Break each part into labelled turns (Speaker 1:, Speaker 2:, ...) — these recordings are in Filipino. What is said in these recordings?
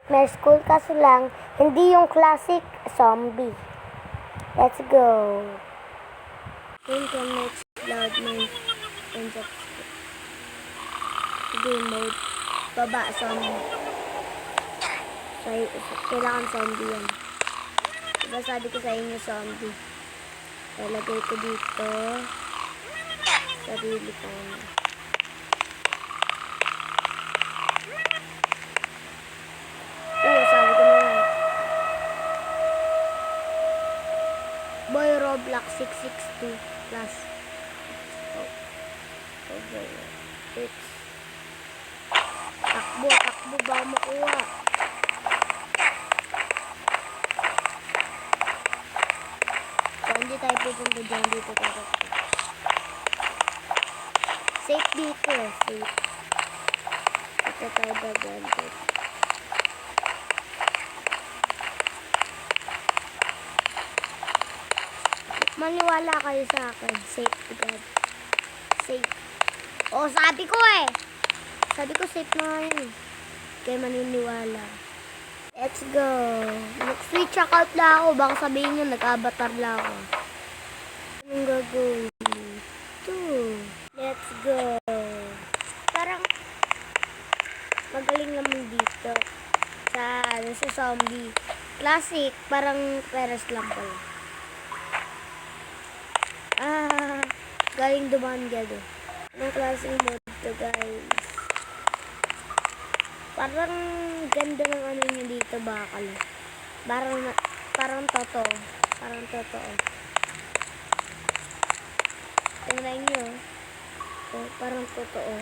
Speaker 1: May school kaso lang, hindi yung classic zombie. Let's go. Internet loud mode and game mode. Baba zombie. Kailangan zombie yan. Diba sabi ko sa inyo zombie. Ilagay ko dito. Sarili ko na. Sabi ko na. Boy Roblox 662 plus. Okay. It's takbo ba makuha? So, hindi tayo pupunta dyan dito tayo. Safe dito eh, safe. Ito tayo dagan. Maniwala kayo sa akin. Safe to God. Safe. Oh, sabi ko eh. Sabi ko safe na yun. Kaya maniniwala. Let's go. Mag-switch out lang ako. Baka sabihin nyo, nag-avatar lang ako. Anong gagawin? Ito. Let's go. Parang magaling naman dito. Sa zombie. Classic. Parang peres lang pala. Galing dumaan gado. Anong klaseng mode to, guys? Parang ganda ng ano nyo dito, bakal. Parang totoo. Parang totoo. Tingnan nyo. Oh, parang totoo.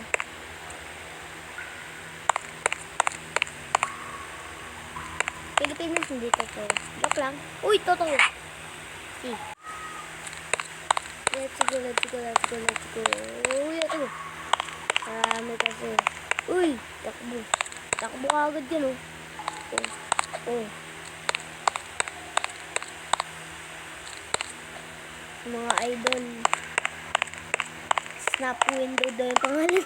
Speaker 1: Pilipinas hindi totoo. Joke lang. Uy, totoo. See. Let's go. Uy, ito. Marami kasi. Uy, takbo. Takbo ka agad yan, oh. Oh. Mga idol. Snap window daw yung pangalan.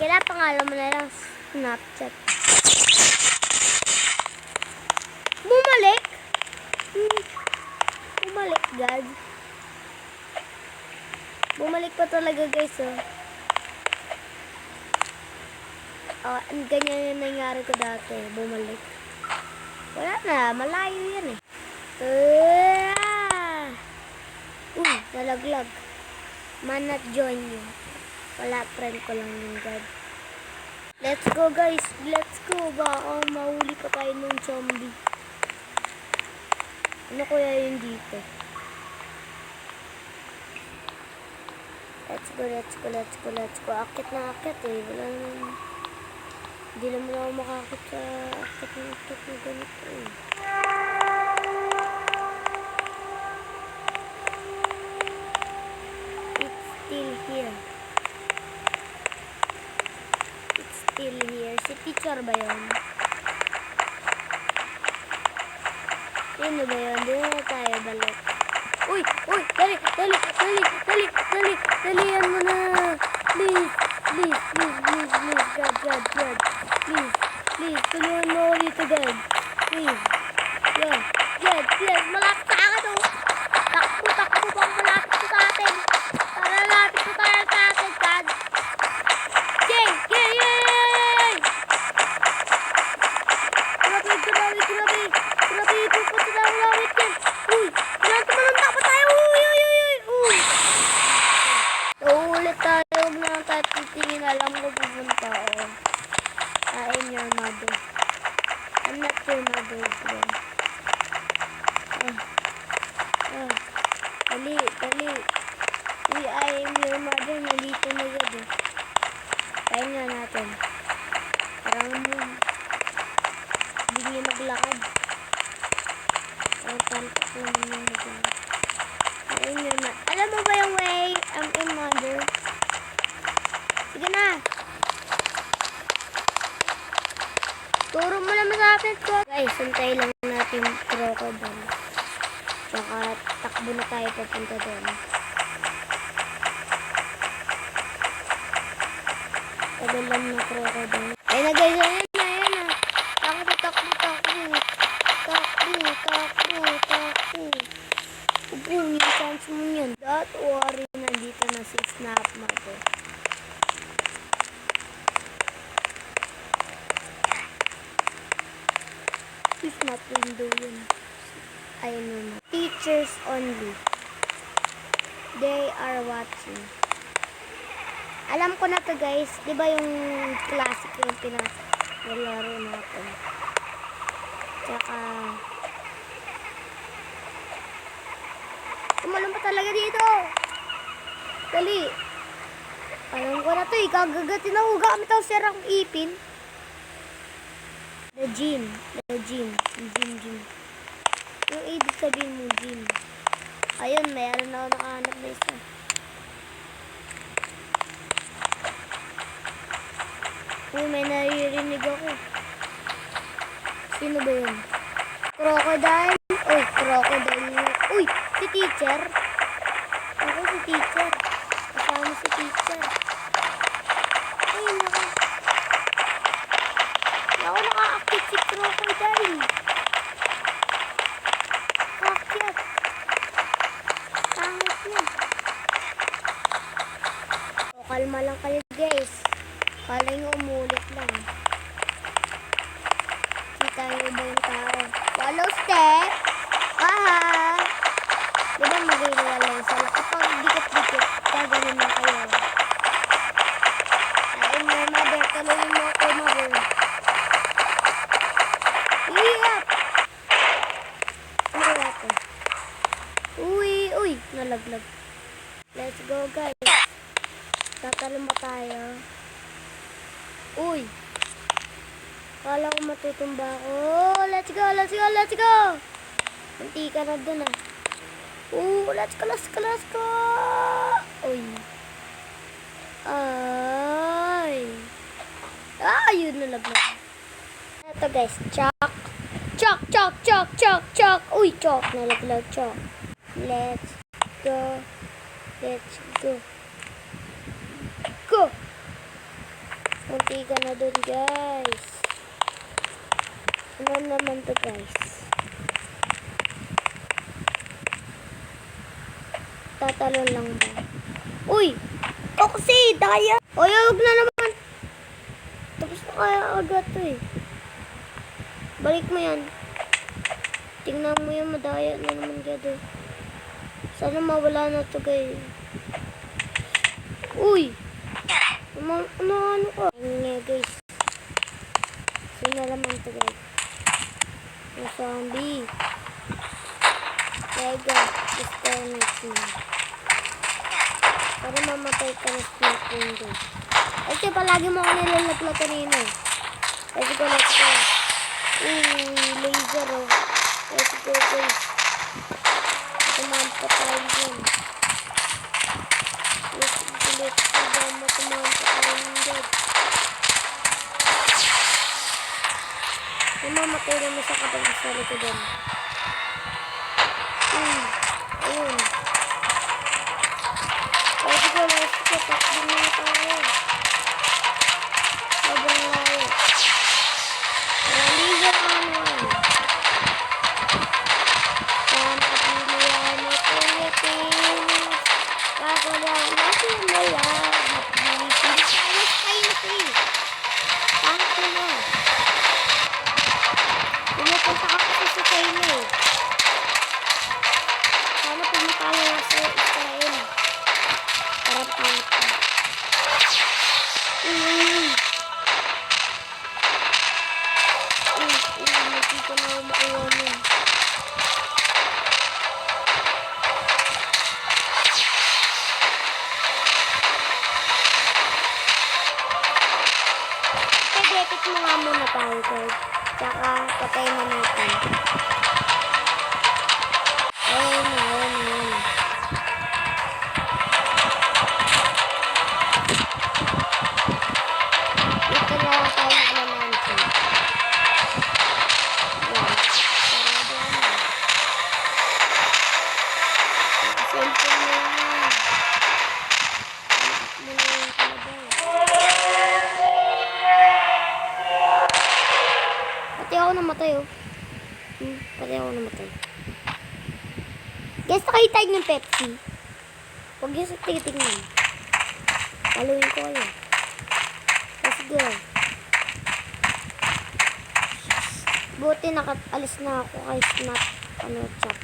Speaker 1: Kailan pangalan mo na lang Snapchat. Bumalik? Bumalik, God. Bumalik pa talaga, guys, oh. Ganyan yung nangyari ko dati. Bumalik. Wala na. Malayo yan, eh. Nalaglag. Manat join yun. Wala, friend ko lang yung God. Let's go, guys. Let's go. Baka mahuli pa tayo ng zombie. Ano kaya yun dito? Let's go. Akit na akit eh. Wala naman. Hindi naman ako makakit sa akit na ganito eh. It's still here. Si teacher ba yun? Yun ba yun? Doon na tayo balik. Uy! Dali! Dalihan mo na! Please! God! Please! Tulungan mo ako dito, God! Please! God! Malapit sa akin, oh! Takbo bang malapit ko sa atin! Para malapit ko tayo sa atin, God! Yay! Grabe! Pupunta na ang langit yan! Uy! Tumaluntak pa tayo! Uy! Uulit tayo. Huwag na lang tayo titingin. Alam ko pupunta. I am your mother. I'm not your mother. Dali. Uy, I am your mother. Nalito na yun. Kaya nga natin. Parang hindi niya maglakad. Parang pantak lang niya maglakad. Alam mo ba yung way? I'm your mother. Sige na. Turo mo naman sa akin ko. Guys, santay lang natin crocodile. Baka takbo na tayo papunta doon. Tagal lang na crocodile. Ay, nagay na yan. Smart window yun. Ayun naman. Teachers only. They are watching. Alam ko na to guys. Di ba yung classic yung pinalaro natin? Tsaka tumalon pa talaga dito. Dali. Alam ko na to eh. Kagagatin ako. Gamit ako sirang ipin. The gym. Gym. Yung ibig sabihin mo gym. Ayun, mayroon na ako nakahanap na isa. Uy, may naririnig ako. Sino ba yun? Crocodile? Uy, crocodile. Uy, si teacher. Ako si teacher. Kasama si teacher. Ayun ako. Ako naka-active si crocodile. Kakyat. Pangit yun. So, kalma lang kayo guys. Kala nyo umulit lang. Kita nyo ba yung tao? Follow step. Aha. Diba mag-iwala lang sila? Kapag dikit-dikit, gaganin na kayo. Ayun mo, mother. Talungin mo ako, mother. Iyap! Ano kaya ito? Uy! Nalaglag. Let's go, guys. Tatalon ba tayo? Uy! Kala ko matutumba ako. Let's go! Munti ka na dun ah. Let's go! Uy! Yun nalaglag. Ito guys, chalk. Uy, chalk. Nalaglag, chalk. Let's go. Go! Munti ka na dun, guys. Ano naman to, guys? Tatalon lang ba? Uy! Oxy! Daya! Uy, huwag na naman! Tapos na kaya agad to eh. Balik mo yan. Tingnan mo yan, madaya na naman gado. Sana mawala na to, guys. Uy! Ano ko? Nga, guys. Sino naman to, guys? Yung zombie. Tega, experiment mo. Para mamatay ka na snake window. Ay, palagi mo ako nilalaglag kanina. Let's go. Laser, oh. Let's go, guys. Tumampa tayo dyan. Let's go. Tumampa tayo dyan. Namamatay naman sa kapag sa likodan. Ayun. Let's go. Takbo na tayo. Sobrang layo. Laser on. Pamapilihan mo Pilipinas. Kaso lang natin malag. Pilipinas kayo free. Tangko na. Pumupunta ka kasi sa China eh. Sana pumunta lang sa Israel. Parang pangit ka. Hindi ko na makuha nun. Pag-epic mo nga muna tayo, guys. Tsaka patay na natin. Ayun. Dito na lang tayo magmamansin. Yan. Sarado na. Cellphone mo yan. Mo na yung kalabay. Pati ako namatay, oh. Pati ako namatay. Guys, nakita yung Pepsi. Huwag yung sa titingnan. Paluin ko kayo. Let's go. Buti nakaalis na ako kay Snap. Ano, chop.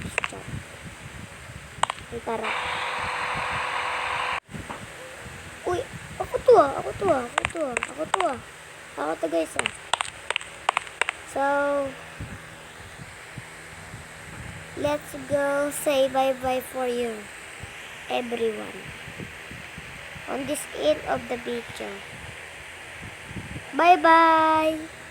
Speaker 1: Ay, tara. Uy, ako to guys ah. So, let's go say bye-bye for you, everyone. On this end of the video. Bye-bye!